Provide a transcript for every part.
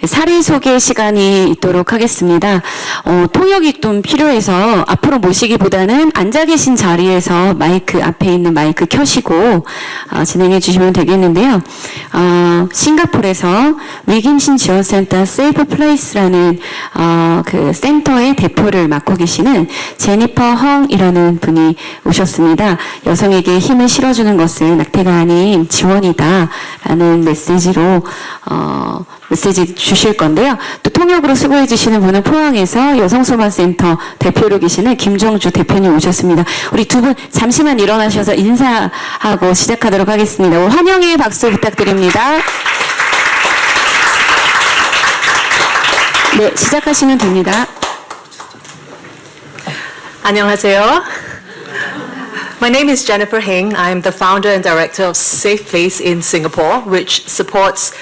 사례 소개 시간이 있도록 하겠습니다. 통역이 좀 필요해서 앞으로 모시기보다는 앉아 계신 자리에서 마이크 앞에 있는 마이크 켜시고 진행해 주시면 되겠는데요. 싱가포르에서 위기임신 지원센터 세이프 플레이스라는 그 센터의 대표를 맡고 계시는 제니퍼 헝이라는 분이 오셨습니다. 여성에게 힘을 실어주는 것은 낙태가 아닌 지원이다라는 메시지로 메시지 주실 건데요. 또 통역으로 수고해 주시는 분은 포항에서 여성소망센터 대표로 계시는 김정주 대표님 오셨습니다. 우리 두 분 잠시만 일어나셔서 인사하고 시작하도록 하겠습니다. 환영의 박수 부탁드립니다. 네, 시작하시면 됩니다. 안녕하세요. My name is Jennifer Heng. I'm the founder and director of Safe Place in Singapore, which supports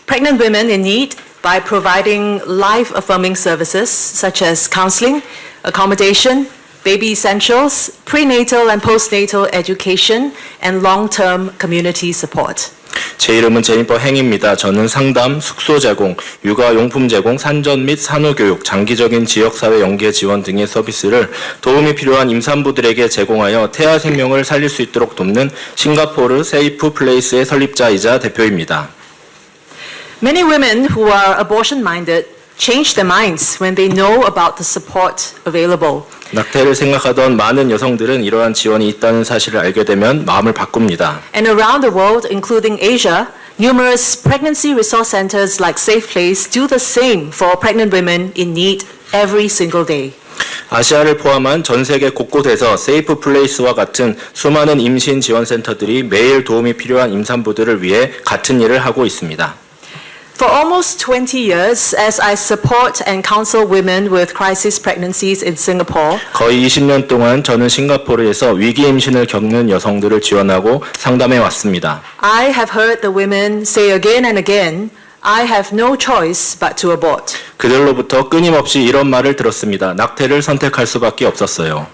pregnant women in need by providing life-affirming services such as counseling, accommodation, baby essentials, prenatal and postnatal education, and long-term community support. 제 이름은 제니퍼 행입니다. 저는 상담, 숙소 제공, 육아용품 제공, 산전 및 산후교육, 장기적인 지역사회 연계 지원 등의 서비스를 도움이 필요한 임산부들에게 제공하여 태아 생명을 살릴 수 있도록 돕는 싱가포르 세이프 플레이스의 설립자이자 대표입니다. Many women who are abortion-minded change their minds when they know about the support available. 낙태를 생각하던 많은 여성들은 이러한 지원이 있다는 사실을 알게 되면 마음을 바꿉니다. And around the world, including Asia, numerous pregnancy resource centers like Safe Place do the same for pregnant women in need every single day. 아시아를 포함한 전 세계 곳곳에서 세이프 플레이스와 같은 수많은 임신 지원 센터들이 매일 도움이 필요한 임산부들을 위해 같은 일을 하고 있습니다. For almost 20 years, as I support and counsel women with crisis pregnancies in Singapore, 거의 20년 동안 저는 싱가포르에서 위기 임신을 겪는 여성들을 지원하고 상담해 왔습니다. I have heard the women say again and again, I have no choice but to abort. 그들로부터 끊임없이 이런 말을 들었습니다. 낙태를 선택할 수밖에 없었어요.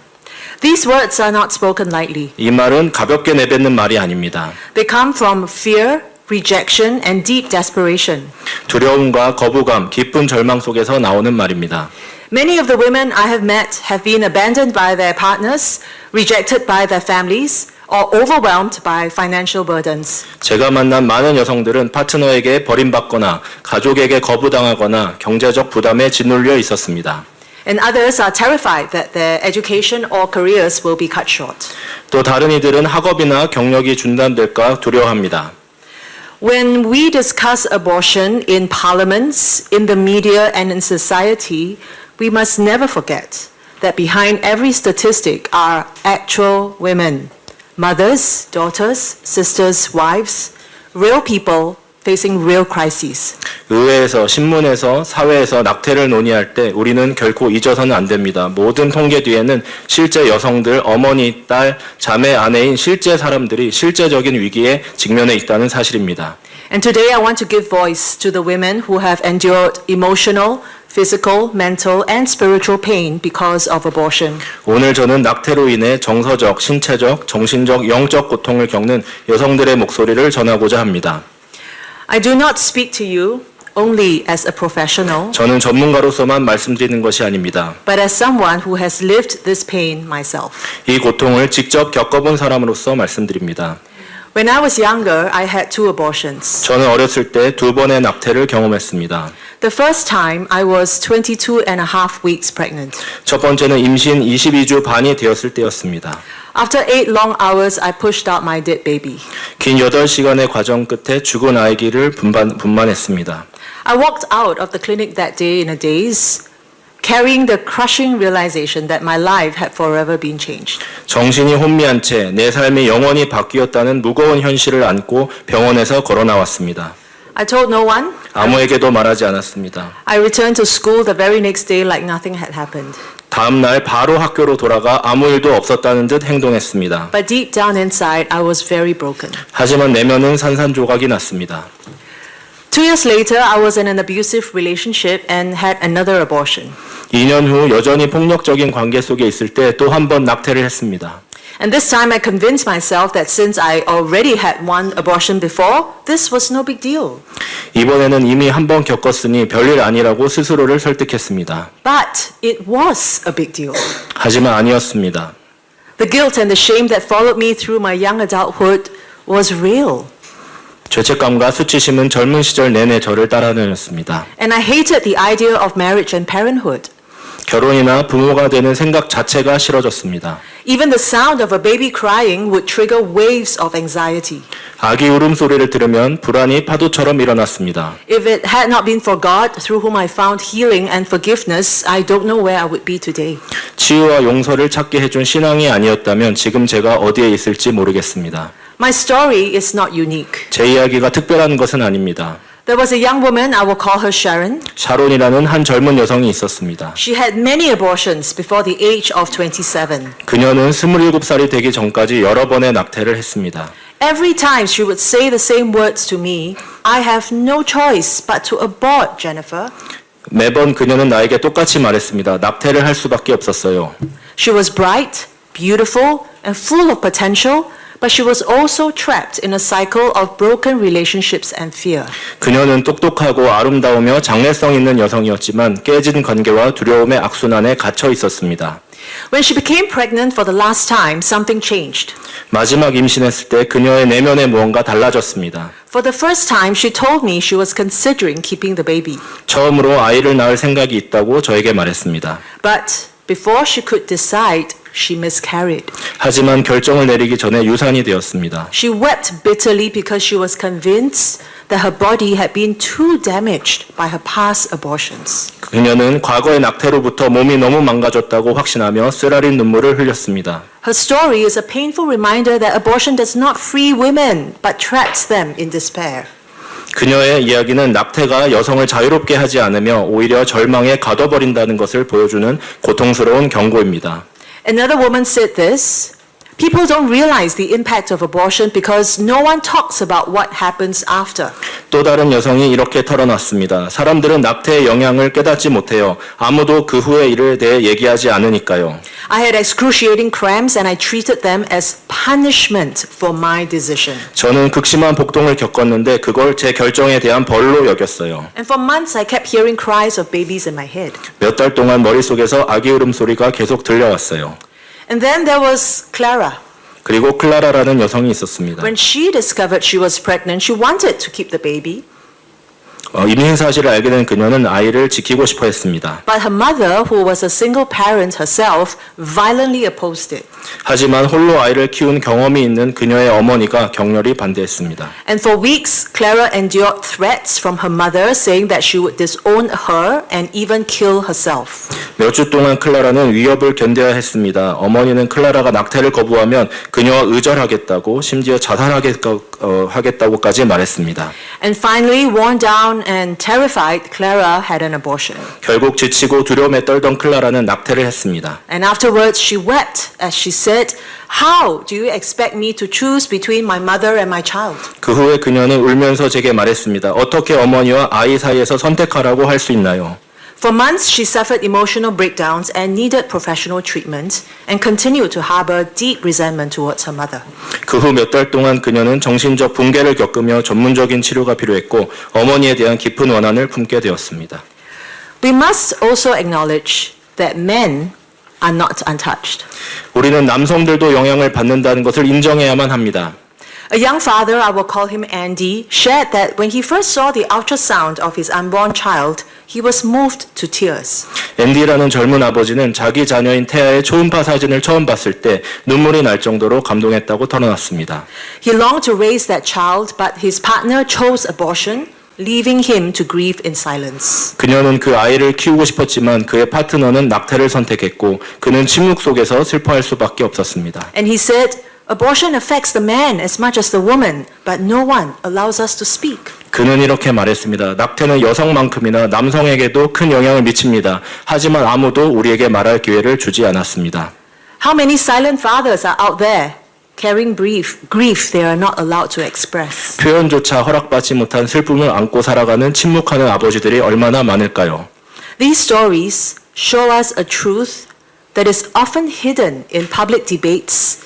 These words are not spoken lightly. 이 말은 가볍게 내뱉는 말이 아닙니다. They come from fear, rejection, and deep desperation. 두려움과 거부감, 깊은 절망 속에서 나오는 말입니다. Many of the women I have met have been abandoned by their partners, rejected by their families, or overwhelmed by financial burdens. 제가 만난 많은 여성들은 파트너에게 버림받거나 가족에게 거부당하거나 경제적 부담에 짓눌려 있었습니다. And others are terrified that their education or careers will be cut short. 또 다른 이들은 학업이나 경력이 중단될까 두려워합니다. When we discuss abortion in parliaments, in the media, and in society, we must never forget that behind every statistic are actual women, mothers, daughters, sisters, wives, real people facing real crises. 의회에서, 신문에서, 사회에서 낙태를 논의할 때 우리는 결코 잊어서는 안 됩니다. 모든 통계 뒤에는 실제 여성들, 어머니, 딸, 자매, 아내인 실제 사람들이 실제적인 위기에 직면해 있다는 사실입니다. And today I want to give voice to the women who have endured emotional, physical, mental, and spiritual pain because of abortion. 오늘 저는 낙태로 인해 정서적, 신체적, 정신적, 영적 고통을 겪는 여성들의 목소리를 전하고자 합니다. I do not speak to you only as a professional, 저는 전문가로서만 말씀드리는 것이 아닙니다. but as someone who has lived this pain myself. 이 고통을 직접 겪어본 사람으로서 말씀드립니다. When I was younger, I had 2 abortions. 저는 어렸을 때 2번의 낙태를 경험했습니다. The first time, I was 22 and a half weeks pregnant. 첫 번째는 임신 22주 반이 되었을 때였습니다. After 8 long hours, I pushed out my dead baby. 긴 8시간의 과정 끝에 죽은 아기를 분만했습니다. I walked out of the clinic that day in a daze, carrying the crushing realization that my life had forever been changed. 정신이 혼미한 채 내 삶이 영원히 바뀌었다는 무거운 현실을 안고 병원에서 걸어 나왔습니다. I told no one. 아무에게도 말하지 않았습니다. I returned to school the very next day like nothing had happened. 다음 날 바로 학교로 돌아가 아무 일도 없었다는 듯 행동했습니다. But deep down inside, I was very broken. 하지만 내면은 산산조각이 났습니다. 2 years later, I was in an abusive relationship and had another abortion. 2년 후 여전히 폭력적인 관계 속에 있을 때 또 한 번 낙태를 했습니다. And this time I convinced myself that since I already had one abortion before, this was no big deal. 이번에는 이미 한 번 겪었으니 별일 아니라고 스스로를 설득했습니다. But it was a big deal. 하지만 아니었습니다. The guilt and the shame that followed me through my young adulthood was real. 죄책감과 수치심은 젊은 시절 내내 저를 따라다녔습니다. And I hated the idea of marriage and parenthood. 결혼이나 부모가 되는 생각 자체가 싫어졌습니다. Even the sound of a baby crying would trigger waves of anxiety. 아기 울음소리를 들으면 불안이 파도처럼 일어났습니다. If it had not been for God, through whom I found healing and forgiveness, I don't know where I would be today. 치유와 용서를 찾게 해준 신앙이 아니었다면 지금 제가 어디에 있을지 모르겠습니다. My story is not unique. 제 이야기가 특별한 것은 아닙니다. There was a young woman, I will call her Sharon. 샤론이라는 한 젊은 여성이 있었습니다. She had many abortions before the age of 27. 그녀는 27살이 되기 전까지 여러 번의 낙태를 했습니다. Every time she would say the same words to me, I have no choice but to abort, Jennifer. 매번 그녀는 나에게 똑같이 말했습니다. 낙태를 할 수밖에 없었어요. She was bright, beautiful, and full of potential, but she was also trapped in a cycle of broken relationships and fear. 그녀는 똑똑하고 아름다우며 장래성 있는 여성이었지만 깨진 관계와 두려움의 악순환에 갇혀 있었습니다. When she became pregnant for the last time, something changed. 마지막 임신했을 때 그녀의 내면에 무언가 달라졌습니다. For the first time, she told me she was considering keeping the baby. 처음으로 아이를 낳을 생각이 있다고 저에게 말했습니다. But before she could decide, she miscarried. 하지만 결정을 내리기 전에 유산이 되었습니다. She wept bitterly because she was convinced that her body had been too damaged by her past abortions. 그녀는 과거의 낙태로부터 몸이 너무 망가졌다고 확신하며 쓰라린 눈물을 흘렸습니다. Her story is a painful reminder that abortion does not free women, but traps them in despair. 그녀의 이야기는 낙태가 여성을 자유롭게 하지 않으며 오히려 절망에 가둬버린다는 것을 보여주는 고통스러운 경고입니다. Another woman said this, people don't realize the impact of abortion because no one talks about what happens after. 또 다른 여성이 이렇게 털어놨습니다. 사람들은 낙태의 영향을 깨닫지 못해요. 아무도 그 후의 일에 대해 얘기하지 않으니까요. I had excruciating cramps and I treated them as punishment for my decision. 저는 극심한 복통을 겪었는데 그걸 제 결정에 대한 벌로 여겼어요. And for months I kept hearing cries of babies in my head. 몇 달 동안 머릿속에서 아기 울음소리가 계속 들려왔어요. And then there was Clara. 그리고 클라라라는 여성이 있었습니다. When she discovered she was pregnant, she wanted to keep the baby. 임신 사실을 알게 된 그녀는 아이를 지키고 싶어 했습니다. But her mother, who was a single parent herself, violently opposed it. 하지만 홀로 아이를 키운 경험이 있는 그녀의 어머니가 격렬히 반대했습니다. And for weeks, Clara endured threats from her mother saying that she would disown her and even kill herself. 몇 주 동안 클라라는 위협을 견뎌야 했습니다. 어머니는 클라라가 낙태를 거부하면 그녀와 의절하겠다고 심지어 자살하겠다고까지 말했습니다. And finally, worn down and terrified, Clara had an abortion. 결국 지치고 두려움에 떨던 클라라는 낙태를 했습니다. And afterwards, she wept as she said, "How do you expect me to choose between my mother and my child?" 그 후에 그녀는 울면서 제게 말했습니다. 어떻게 어머니와 아이 사이에서 선택하라고 할 수 있나요? For months, she suffered emotional breakdowns and needed professional treatment and continued to harbor deep resentment towards her mother. 그 후 몇 달 동안 그녀는 정신적 붕괴를 겪으며 전문적인 치료가 필요했고 어머니에 대한 깊은 원한을 품게 되었습니다. We must also acknowledge that men are not untouched. 우리는 남성들도 영향을 받는다는 것을 인정해야만 합니다. A young father, I will call him Andy, shared that when he first saw the ultrasound of his unborn child, he was moved to tears. 앤디라는 젊은 아버지는 자기 자녀인 태아의 초음파 사진을 처음 봤을 때 눈물이 날 정도로 감동했다고 털어놨습니다. He longed to raise that child, but his partner chose abortion, leaving him to grieve in silence. 그녀는 그 아이를 키우고 싶었지만 그의 파트너는 낙태를 선택했고 그는 침묵 속에서 슬퍼할 수밖에 없었습니다. And he said, abortion affects the man as much as the woman, but no one allows us to speak. 그는 이렇게 말했습니다. 낙태는 여성만큼이나 남성에게도 큰 영향을 미칩니다. 하지만 아무도 우리에게 말할 기회를 주지 않았습니다. How many silent fathers are out there carrying grief they are not allowed to express? 표현조차 허락받지 못한 슬픔을 안고 살아가는 침묵하는 아버지들이 얼마나 많을까요? These stories show us a truth that is often hidden in public debates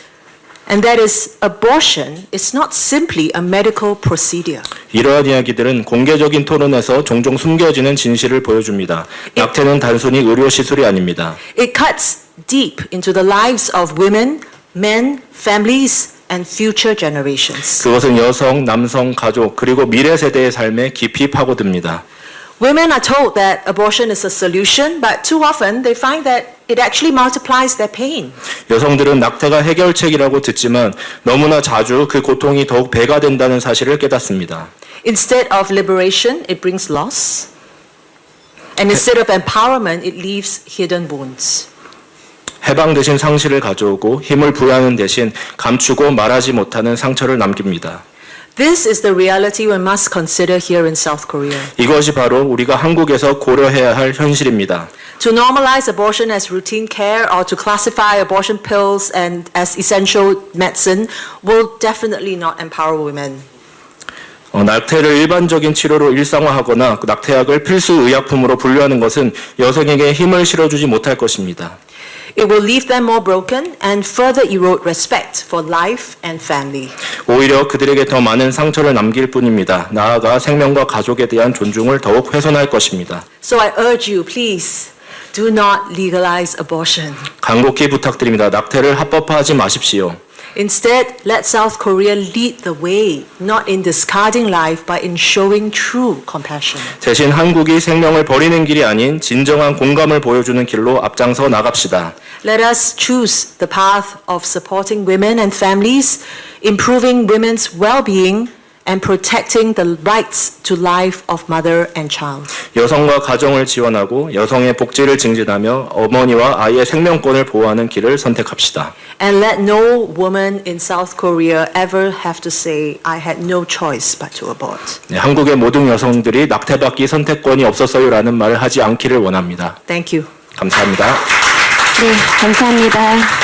And that is, abortion is not simply a medical procedure. 이러한 이야기들은 공개적인 토론에서 종종 숨겨지는 진실을 보여줍니다. 낙태는 단순히 의료 시술이 아닙니다. It cuts deep into the lives of women, men, families, and future generations. 그것은 여성, 남성, 가족, 그리고 미래 세대의 삶에 깊이 파고듭니다. Women are told that abortion is a solution, but too often they find that it actually multiplies their pain. 여성들은 낙태가 해결책이라고 듣지만 너무나 자주 그 고통이 더욱 배가 된다는 사실을 깨닫습니다. Instead of liberation, it brings loss. And instead of empowerment, it leaves hidden wounds. 해방 대신 상실을 가져오고 힘을 부여하는 대신 감추고 말하지 못하는 상처를 남깁니다. This is the reality we must consider here in South Korea. 이것이 바로 우리가 한국에서 고려해야 할 현실입니다. To normalize abortion as routine care or to classify abortion pills and as essential medicine will definitely not empower women. 낙태를 일반적인 치료로 일상화하거나 낙태약을 필수 의약품으로 분류하는 것은 여성에게 힘을 실어주지 못할 것입니다. It will leave them more broken and further erode respect for life and family. 오히려 그들에게 더 많은 상처를 남길 뿐입니다. 나아가 생명과 가족에 대한 존중을 더욱 훼손할 것입니다. So I urge you, please, do not legalize abortion. 간곡히 부탁드립니다. 낙태를 합법화하지 마십시오. Instead, let South Korea lead the way, not in discarding life, but in showing true compassion. 대신 한국이 생명을 버리는 길이 아닌 진정한 공감을 보여주는 길로 앞장서 나갑시다. Let us choose the path of supporting women and families, improving women's well-being, and protecting the rights to life of mother and child. 여성과 가정을 지원하고 여성의 복지를 증진하며 어머니와 아이의 생명권을 보호하는 길을 선택합시다. And let no woman in South Korea ever have to say, I had no choice but to abort. 네, 한국의 모든 여성들이 낙태받기 선택권이 없었어요라는 말을 하지 않기를 원합니다. Thank you. 감사합니다. 네, 감사합니다.